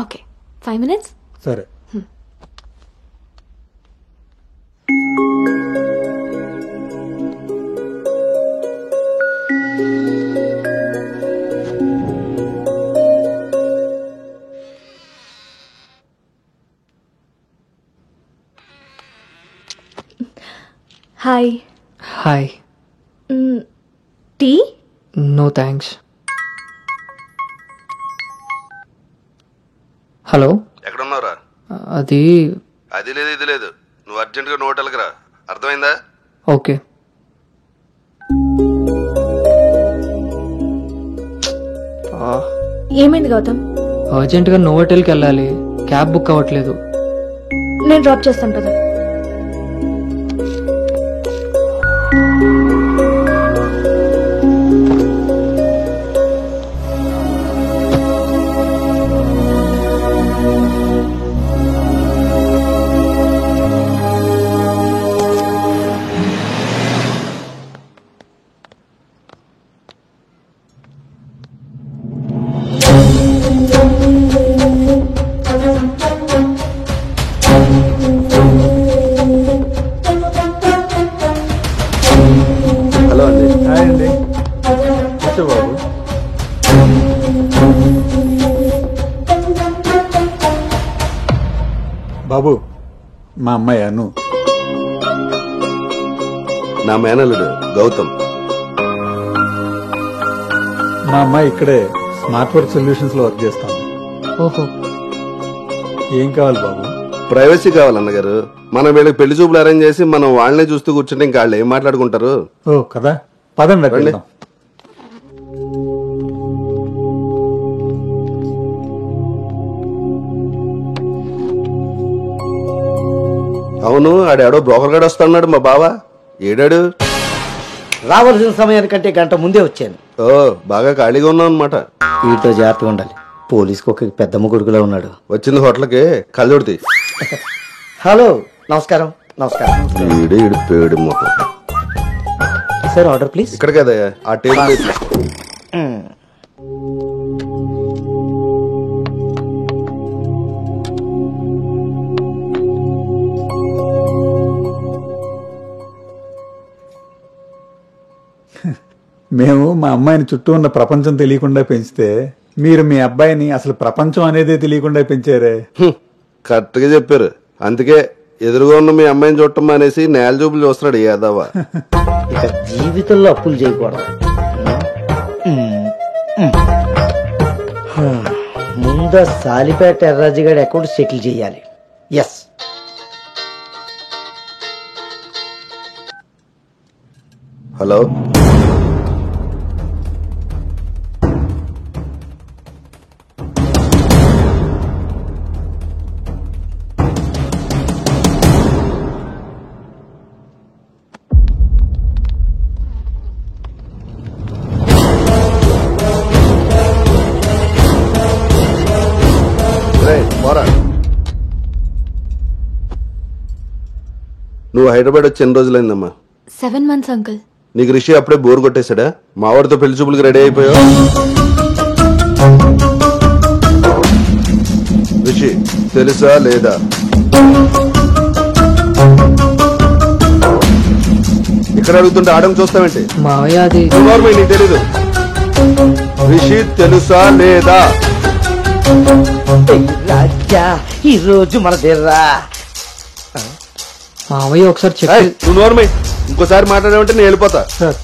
Okay 5 minutes. సరే. Hi. Hi. Tea? No thanks. Hello, ఎక్కడున్నావురా? అది లేదు ఇది లేదు, నువ్వు అర్జెంటుగా నువ్వు హోటల్కి రా, అర్థమైందా? ఓకే. ఏమైంది గౌతమ్? అర్జెంటుగా నోవోటెల్కి వెళ్ళాలి, క్యాబ్ బుక్ అవ్వట్లేదు. నేను డ్రాప్ చేస్తాను కదా. హలో అండి. హాయ్ అండి. బాబు, బాబు మా అమ్మాయి అను. నా మేనల్లుడు గౌతమ్. మా అమ్మాయి ఇక్కడే స్మార్ట్ వర్క్ సొల్యూషన్స్ లో వర్క్ చేస్తాం. ఓహో, ఏం కావాలి బాబు? ప్రైవసీ కావాలన్నగారు. మనం వీళ్ళకి పెళ్లి చూపులు అరేంజ్ చేసి మనం వాళ్ళనే చూస్తూ కూర్చుంటే ఇంకా వాళ్ళు ఏం మాట్లాడుకుంటారు? ఓ కదా, పదండి రండి. వెళ్దాం. అవును, ఆడాడో బ్రోకర్ గడు వస్తున్నాడు మా బావ. ఏడాడు? రావాల్సిన సమయానికంటే గంట ముందే వచ్చాను. ఓ, బాగా ఖాళీగా ఉన్నావు అనమాట. వీటితో జాగ్రత్తగా ఉండాలి. పోలీసుకు ఒక పెద్దమ్మ కొడుకులా ఉన్నాడు. వచ్చింది హోటల్కి, కళ్ళొడితే. హలో, నమస్కారం. నమస్కారం. ఈడు పేడు మొహం. Sir, order please. ఇక్కడ కదా ఆ టేబుల్ మీద తీసుకో. మేము మా అమ్మాయిని చుట్టూ ఉన్న ప్రపంచం తెలియకుండా పెంచితే మీరు మీ అబ్బాయిని అసలు ప్రపంచం అనేదే తెలియకుండా పెంచారే. కరెక్ట్ గా చెప్పారు. అందుకే ఎదురుగా ఉన్న మీ అమ్మాయిని చూడటం అనేసి నేల చూపులు చూస్తున్నాడు యాదవ. ఇక జీవితంలో అప్పులు చేయకూడదు. ముందు సాలిపేట ఎర్రాజు గారి అకౌంట్ సెటిల్ చేయాలి. ఎస్. హలో, పోరా. నువ్వు హైదరాబాద్ వచ్చి ఎన్ని రోజులైందమ్మా? 7 months అంకుల్. నీకు రిషి అప్పుడే బోర్ కొట్టేశాడా? మా వాడితో పెళ్లి చూపులకి రెడీ అయిపోయావు. రిషి తెలుసా లేదా? ఇక్కడ అడుగుతుంటే ఆడం చూస్తావేంటి? మావయ్య అది నీకు తెలీదు. రిషి తెలుసా లేదా? రాజా, ఈ రోజు మన దేర్రా. మావయ్య ఒకసారి చెప్పి. నువ్వు నోర్మై, ఇంకోసారి మాట్లాడామంటే నేను వెళ్ళిపోతా. సార్,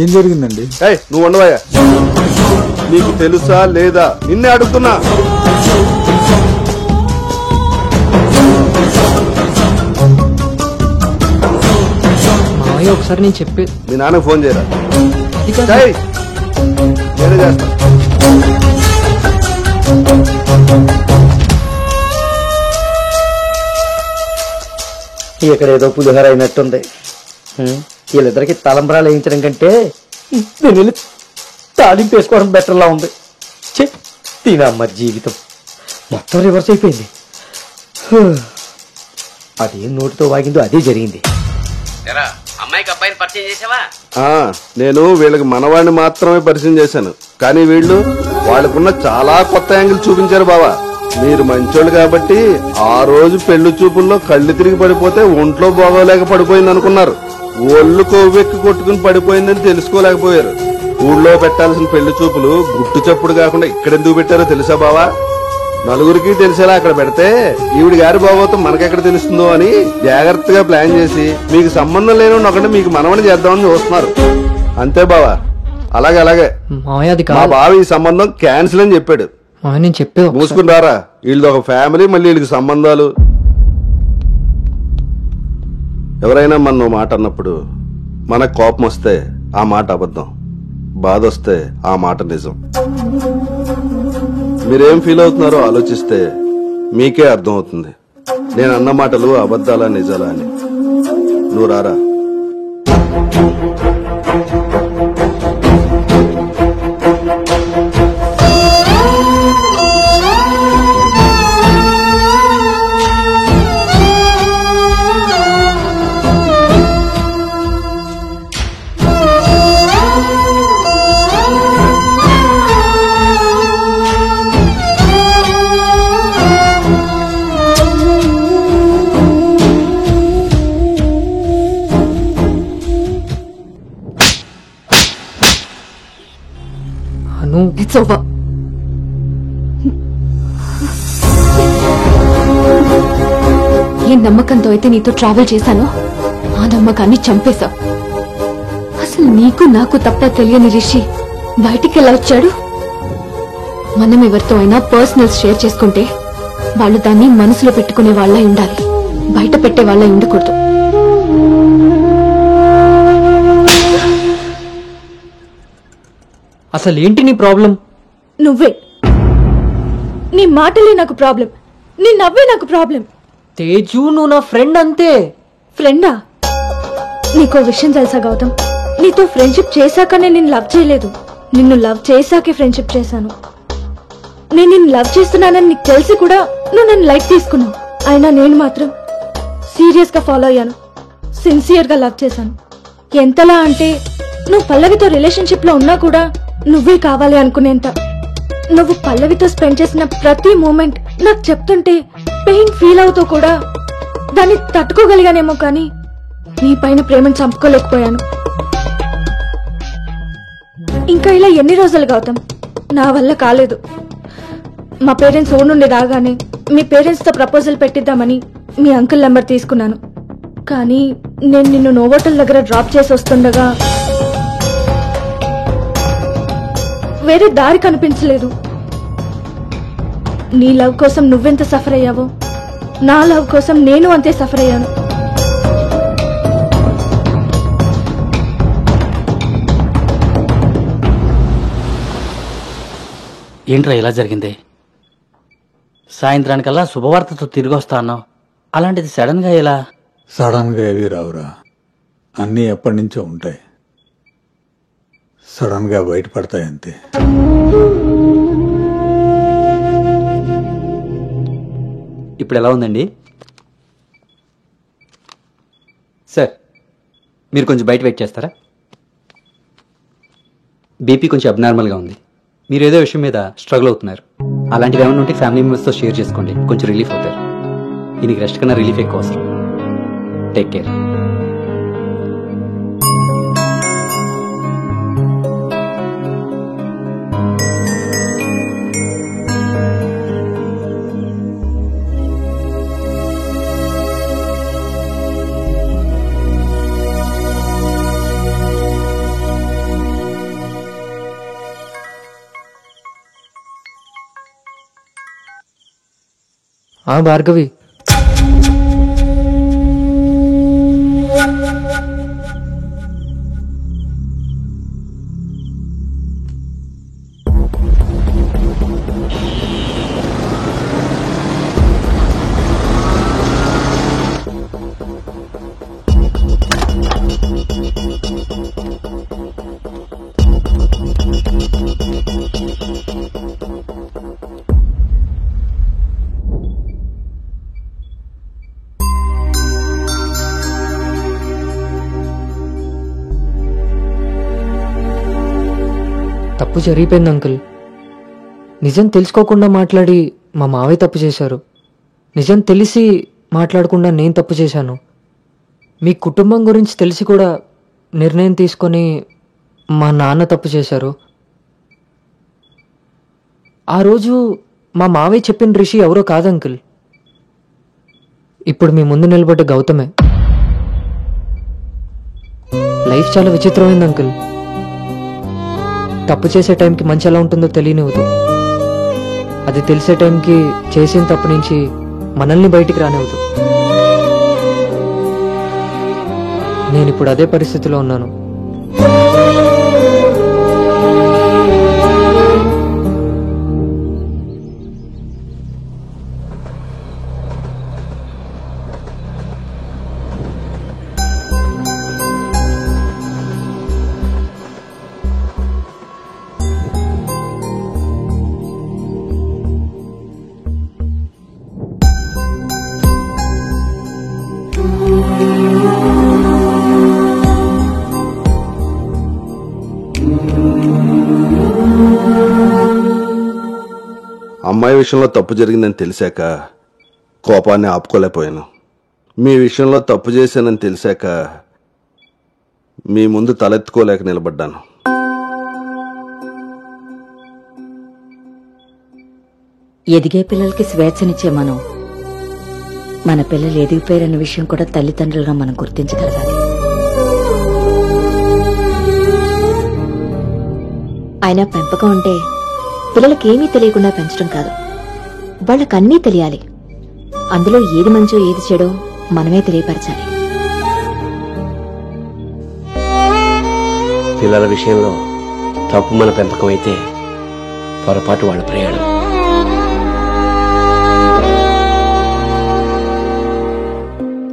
ఏం జరిగిందండి? నువ్వు ఉండవయ్యా. నీకు తెలుసా లేదా? నిన్నే అడుగుతున్నా. మావయ్య ఒకసారి నేను చెప్పి. మీ నాన్నకు ఫోన్ చేయరా. నేనే చేస్తా. ఇక్కడ ఏదో పులిహోర అయినట్టుంది. వీళ్ళిద్దరికి తలంబరాలు వేయించడం కంటే నేను వెళ్ళి తాలింపు వేసుకోవడం బెటర్లా ఉంది. తినమ్మ జీవితం మొత్తం రివర్స్ అయిపోయింది. అదేం నోటితో వాగిందో అదే జరిగింది. అమ్మాయికి అబ్బాయిని పరిచయం చేసావా? నేను వీళ్ళకి మనవాడిని మాత్రమే పరిచయం చేశాను, కానీ వీళ్ళు వాళ్ళకున్న చాలా కొత్త యాంగిల్ చూపించారు బావా. మీరు మంచోళ్ళు కాబట్టి ఆ రోజు పెళ్లి చూపుల్లో కళ్ళు తిరిగి పడిపోతే ఒంట్లో బాగోలేక పడిపోయింది అనుకున్నారు. ఒళ్ళు కొవ్వెక్కి కొట్టుకుని పడిపోయిందని తెలుసుకోలేకపోయారు. ఊళ్ళో పెట్టాల్సిన పెళ్లి చూపులు గుట్టు చప్పుడు కాకుండా ఇక్కడెందుకు పెట్టారో తెలుసా బావా? నలుగురికి తెలిసేలా అక్కడ పెడితే ఈవిడి గారి బాగోతం మనకెక్కడ తెలుస్తుందో అని జాగ్రత్తగా ప్లాన్ చేసి మీకు సంబంధం లేని ఒకటి మీకు మనవని చేద్దామని చూస్తున్నారు. అంతే బావా. అలాగే మావయ్య అది మా కాదు బావ ఈ సంబంధం క్యాన్సిల్ అని చెప్పాడు. మావయ్య నేను చెప్పేది ఒకసారి. మూసుకుని రారా. వీళ్ళది ఒక ఫ్యామిలీ, మళ్ళీ వీళ్ళకి సంబంధాలు. ఎవరైనా మన మాట అన్నప్పుడు మనకు కోపం వస్తే ఆ మాట అబద్ధం, బాధ వస్తే ఆ మాట నిజం. మీరేం ఫీల్ అవుతున్నారో ఆలోచిస్తే మీకే అర్థం అవుతుంది నేను అన్న మాటలు అబద్ధాలా నిజాలా అని. నువ్వు రారా. అను ఇట్స్ ఓవర్. ఏ నమ్మకంతో అయితే నీతో ట్రావెల్ చేశానో ఆ నమ్మకాన్ని చంపేశావు. అసలు నీకు నాకు తప్ప తెలియని రిషి బయటికి ఎలా వచ్చాడు? మనం ఎవరితో అయినా పర్సనల్స్ షేర్ చేసుకుంటే వాళ్ళు దాన్ని మనసులో పెట్టుకునే వాళ్ళ ఉండాలి, బయట పెట్టే వాళ్ళ ఉండకూడదు. అసలు ఏంటి నీ ప్రాబ్లం? నువ్వే. నీ మాటలే నాకు ప్రాబ్లం, నీ నవ్వే నాకు ప్రాబ్లం. తేజు నువ్వు నా ఫ్రెండ్ అంతే. ఫ్రెండా? నీకో విషయం తెలుసా గౌతమ్, నీతో ఫ్రెండ్షిప్ చేశాకనే నేను లవ్ చేయలేదు, నిన్ను లవ్ చేశాకే ఫ్రెండ్షిప్ చేశాను. నేను నిన్ను లవ్ చేస్తున్నానని నీకు తెలిసి కూడా నువ్వు నన్ను లైక్ తీసుకున్నావు. అయినా నేను మాత్రం సీరియస్ గా ఫాలో అయ్యాను, సిన్సియర్ గా లవ్ చేశాను. ఎంతలా అంటే నువ్వు పల్లవితో రిలేషన్షిప్ లో ఉన్నా కూడా నువ్వే కావాలి అనుకునేంత. నువ్వు పల్లవితో స్పెండ్ చేసిన ప్రతి మూమెంట్ నాకు చెప్తుంటే పెయిన్ ఫీల్ అవుతూ కూడా దాన్ని తట్టుకోగలిగానేమో, కానీ నీ పైన ప్రేమను చంపుకోలేకపోయాను. ఇంకా ఇలా ఎన్ని రోజులు గౌతమ్? నా వల్ల కాలేదు. మా పేరెంట్స్ ఊరు నుండి రాగానే మీ పేరెంట్స్ తో ప్రపోజల్ పెట్టిద్దామని మీ అంకుల్ నెంబర్ తీసుకున్నాను. కానీ నేను నిన్ను నోవోటల్ దగ్గర డ్రాప్ చేసి వస్తుండగా వేరే దారి కనిపించలేదు. నీ లవ్ కోసం నువ్వెంత సఫర్ అయ్యావో నా లవ్ కోసం నేను అంతే సఫర్ అయ్యాను. ఏంట్రా ఇలా జరిగింది? సాయంత్రానికల్లా శుభవార్తతో తిరిగి వస్తా అన్నావు, అలాంటిది సడన్ గా ఇలా? సడన్ గా ఏవి రావురా, అన్నీ ఎప్పటి నుంచో ఉంటాయి, సడన్ గా బయటపడతాయి అంతే. ఇప్పుడు ఎలా ఉందండి సార్? మీరు కొంచెం బయట వెయిట్ చేస్తారా? బీపీ కొంచెం అబ్నార్మల్గా ఉంది. మీరు ఏదో విషయం మీద స్ట్రగుల్ అవుతున్నారు. అలాంటివి ఏమైనా ఉంటే ఫ్యామిలీ మెంబర్స్తో షేర్ చేసుకోండి, కొంచెం రిలీఫ్ అవుతారు. ఈయనకి రెస్ట్ కన్నా రిలీఫ్ ఎక్కువ అవసరం. Take care. భార్గవి, తప్పు జరిగిపోయింది అంకుల్. నిజం తెలుసుకోకుండా మాట్లాడి మా మావయ్య తప్పు చేశారు. నిజం తెలిసి మాట్లాడకుండా నేను తప్పు చేశాను. మీ కుటుంబం గురించి తెలిసి కూడా నిర్ణయం తీసుకొని మా నాన్న తప్పు చేశారు. ఆ రోజు మా మావయ్య చెప్పిన రిషి ఎవరో కాదు అంకుల్, ఇప్పుడు మీ ముందు నిలబడ్డ గౌతమే. లైఫ్ చాలా విచిత్రమైంది అంకుల్. తప్పు చేసే టైంకి మంచి ఎలా ఉంటుందో తెలియనివ్వదు. అది తెలిసే టైంకి చేసిన తప్పు నుంచి మనల్ని బయటికి రానివ్వదు. నేను ఇప్పుడు అదే పరిస్థితిలో ఉన్నాను. అమ్మాయి విషయంలో తప్పు జరిగిందని తెలిసాక కోపాన్ని ఆపుకోలేకపోయాను. మీ విషయంలో తప్పు చేశానని తెలిసాక మీ ముందు తలెత్తుకోలేక నిలబడ్డాను. ఎదిగే పిల్లలకి స్వేచ్ఛనిచ్చే మనం మన పిల్లలు ఎదిగిపోయారన్న విషయం కూడా తల్లిదండ్రులుగా మనం గుర్తించగలగాలి. అయినా పెంపకం అంటే పిల్లలకి ఏమీ తెలియకుండా పెంచడం కాదు, వాళ్ళకన్నీ తెలియాలి. అందులో ఏది మంచో ఏది చెడో మనమే తెలియపరచాలి. పిల్లల విషయంలో తప్పు మన పెంపకం అయితే పొరపాటు వాళ్ళ ప్రయాణం.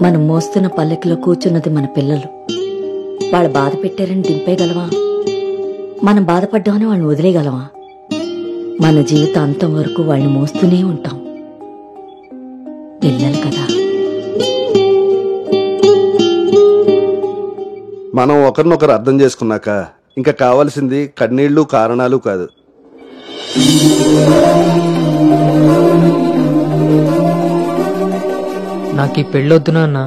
మనం మోస్తున్న పల్లకిలో కూర్చున్నది మన పిల్లలు. వాళ్ళు బాధ పెట్టారని దింపేయగలవా? మనం బాధపడ్డామని వాళ్ళని వదిలేయగలవా? మన జీవితాంతం వరకు వాళ్ళని మోస్తూనే ఉంటాం. పిల్లలు కదా. మనం ఒకరినొకరు అర్థం చేసుకున్నాక ఇంకా కావాల్సింది కన్నీళ్లు కారణాలు కాదు. నాకు ఈ పెళ్ళొద్దునా అన్నా?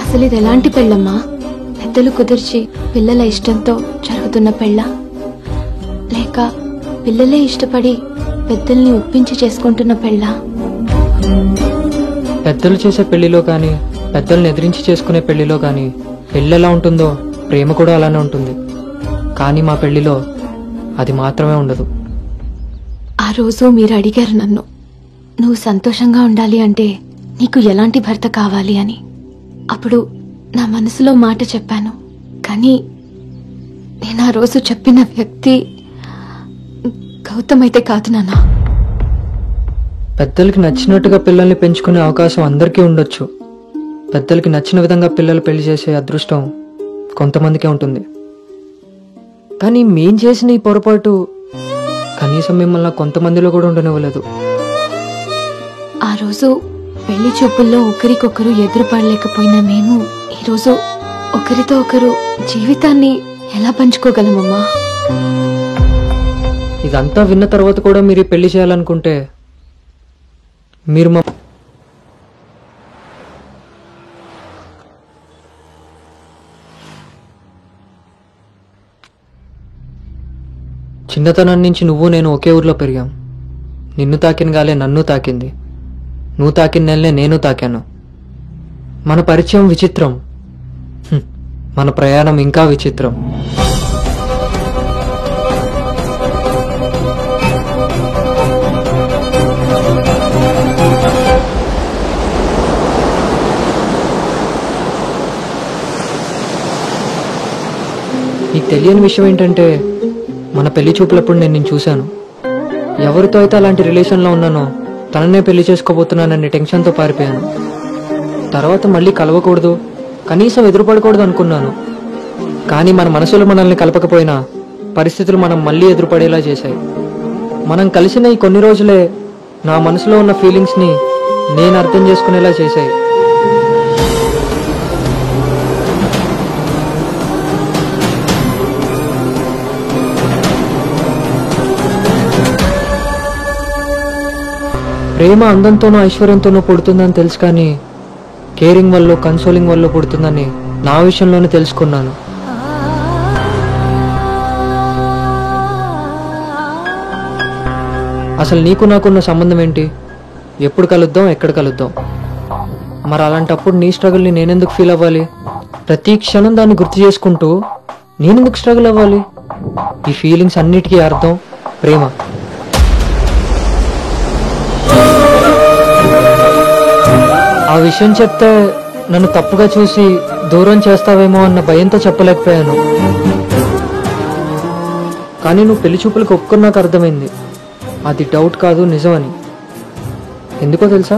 అసలు ఇది ఎలాంటి పెళ్ళమ్మా? పెద్దలు కుదిర్చి పిల్లల ఇష్టంతో జరుగుతున్న పెళ్ళ, లేక పిల్లలే ఇష్టపడి పెద్దల్ని ఒప్పించి చేసుకుంటున్న పెళ్ళ? పెద్దలు చేసే పెళ్లిలో కానీ పెద్దల్ని ఎదిరించి చేసుకునే పెళ్లిలో కానీ పెళ్ళి ఎలా ఉంటుందో ప్రేమ కూడా అలానే ఉంటుంది. కానీ మా పెళ్లిలో అది మాత్రమే ఉండదు. ఆ రోజు మీరు అడిగారు నన్ను, నువ్వు సంతోషంగా ఉండాలి అంటే నీకు ఎలాంటి భర్త కావాలి అని. అప్పుడు నా మనసులో మాట చెప్పాను. కానీ నేను ఆ రోజు చెప్పిన వ్యక్తి గౌతమ్ అయితే కాదు నాన్న. పెద్దలకి నచ్చినట్టుగా పిల్లల్ని పెంచుకునే అవకాశం అందరికీ ఉండొచ్చు. పెద్దలకి నచ్చిన విధంగా పిల్లలు పెళ్లి చేసే అదృష్టం కొంతమందికే ఉంటుంది. కానీ మేం చేసిన ఈ పొరపాటు కనీసం మిమ్మల్ని కొంతమందిలో కూడా ఉండనివ్వలేదు. ఆ రోజు పెళ్లి చూపుల్లో ఒకరికొకరు ఎదురుపడలేకపోయినా మేము ఈరోజు ఒకరితో ఒకరు జీవితాన్ని ఎలా పంచుకోగలమమ్మా? ఇదంతా విన్న తర్వాత కూడా మీరు ఈ పెళ్లి చేయాలనుకుంటే మీరు మా చిన్నతనం నుంచి నువ్వు నేను ఒకే ఊర్లో పెరిగాం. నిన్ను తాకిన గాలే నన్ను తాకింది, నువ్వు తాకిన నెలనే నేను తాకాను. మన పరిచయం విచిత్రం, మన ప్రయాణం ఇంకా విచిత్రం. నీకు తెలియని విషయం ఏంటంటే మన పెళ్లి చూపులప్పుడు నేను నిన్ను చూశాను. ఎవరితో అయితే అలాంటి రిలేషన్లో ఉన్నానో తననే పెళ్లి చేసుకోబోతున్నానని టెన్షన్తో పారిపోయాను. తర్వాత మళ్ళీ కలవకూడదు, కనీసం ఎదురుపడకూడదు అనుకున్నాను. కానీ మన మనసులో మనల్ని కలపకపోయినా పరిస్థితులు మనం మళ్ళీ ఎదురుపడేలా చేశాయి. మనం కలిసిన ఈ కొన్ని రోజులే నా మనసులో ఉన్న ఫీలింగ్స్ని నేను అర్థం చేసుకునేలా చేశాయి. ప్రేమ అందంతోనూ ఐశ్వర్యంతోనూ పుడుతుందని తెలుసు, కానీ కేరింగ్ వల్ల కన్సోలింగ్ వల్ల పుడుతుందని నా విషయంలోనే తెలుసుకున్నాను. అసలు నీకు నాకున్న సంబంధం ఏంటి? ఎప్పుడు కలుద్దాం, ఎక్కడ కలుద్దాం? మరి అలాంటప్పుడు నీ స్ట్రగుల్ని నేనెందుకు ఫీల్ అవ్వాలి? ప్రతి క్షణం దాన్ని గుర్తు చేసుకుంటూ నేనెందుకు స్ట్రగుల్ అవ్వాలి? ఈ ఫీలింగ్స్ అన్నిటికీ అర్థం ప్రేమ. ఆ విషయం చెప్తే నన్ను తప్పుగా చూసి దూరం చేస్తావేమో అన్న భయంతో చెప్పలేకపోయాను. కానీ నువ్వు పెళ్లి చూపులకు ఒప్పుకున్నాక అర్థమైంది అది డౌట్ కాదు, నిజమని. ఎందుకో తెలుసా?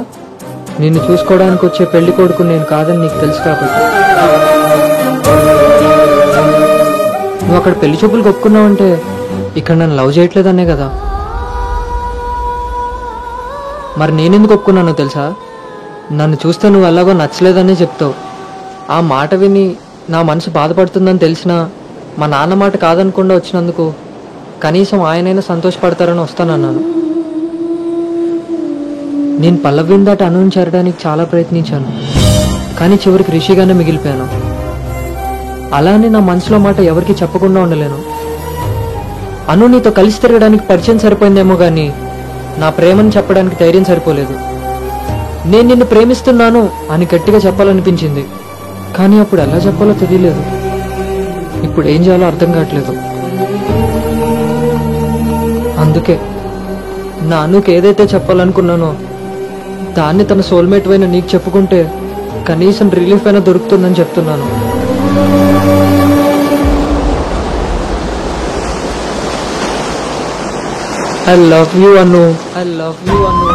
నిన్ను చూసుకోవడానికి వచ్చే పెళ్లి కొడుకు నేను కాదని నీకు తెలుసు కాబట్టి. నువ్వు అక్కడ పెళ్లి చూపులకు ఒప్పుకున్నావంటే ఇక్కడ నన్ను లవ్ చేయట్లేదనే కదా. మరి నేనెందుకు ఒప్పుకున్నానో తెలుసా? నన్ను చూస్తే నువ్వు ఎలాగో నచ్చలేదనే చెప్తావు. ఆ మాట విని నా మనసు బాధపడుతుందని తెలిసినా మా నాన్న మాట కాదనకుండా వచ్చినందుకు కనీసం ఆయనైనా సంతోషపడతారని వస్తానన్నాను. నేను పల్లవిని దాటి అనుని చేరడానికి చాలా ప్రయత్నించాను, కానీ చివరికి రిషిగానే మిగిలిపోయాను. అలానే నా మనసులో మాట ఎవరికి చెప్పకుండా ఉండలేను. అను నీతో కలిసి తిరగడానికి పరిచయం సరిపోయిందేమో కానీ నా ప్రేమను చెప్పడానికి ధైర్యం సరిపోలేదు. నేను నిన్ను ప్రేమిస్తున్నాను అని గట్టిగా చెప్పాలనిపించింది, కానీ అప్పుడు ఎలా చెప్పాలో తెలియలేదు. ఇప్పుడు ఏం చేయాలో అర్థం కావట్లేదు. అందుకే నా అనుకి ఏదైతే చెప్పాలనుకున్నానో దాన్ని తన సోల్మేట్ అయిన నీకు చెప్పుకుంటే కనీసం రిలీఫ్ అయినా దొరుకుతుందని చెప్తున్నాను. I love you, Anu. I love you, Anu. I love you, Anu.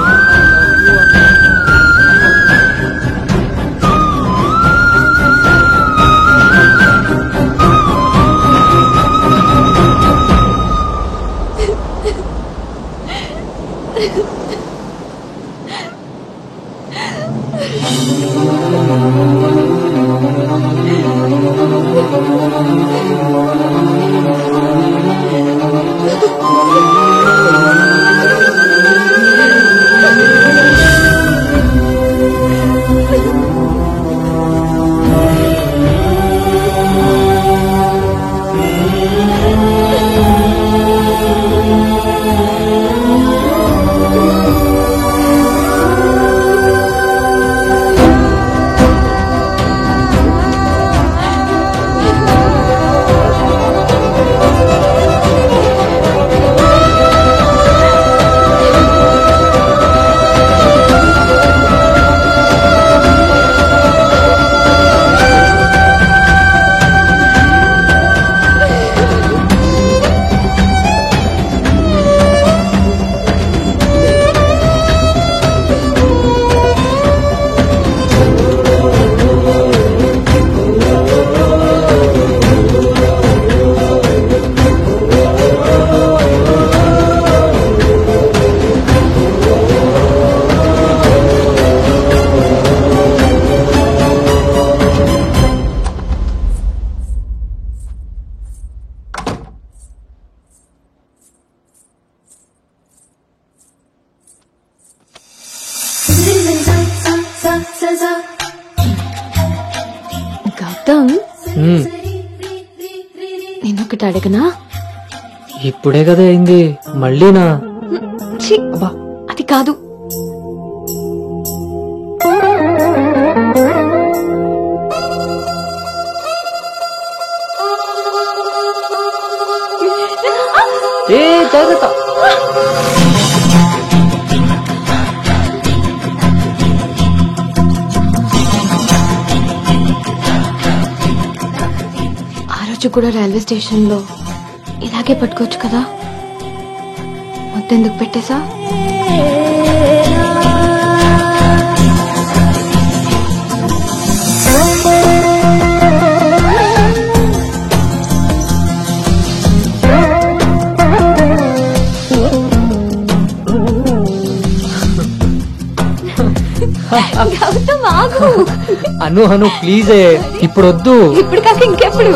Gautam, నేనొకటి అడగనా? ఇప్పుడే కదా అయింది, మళ్ళీనా? ఛీ, అది కాదు. ఏ జాగ్రత్త. ఆ రోజు కూడా రైల్వే స్టేషన్ లో ఇలాగే పట్టుకోవచ్చు కదా, మొత్తెందుకు పెట్టేసా? గౌతమ్ ఆగు. అను ప్లీజే ఇప్పుడు వద్దు. ఇప్పుడు కాక ఇంకెప్పుడు?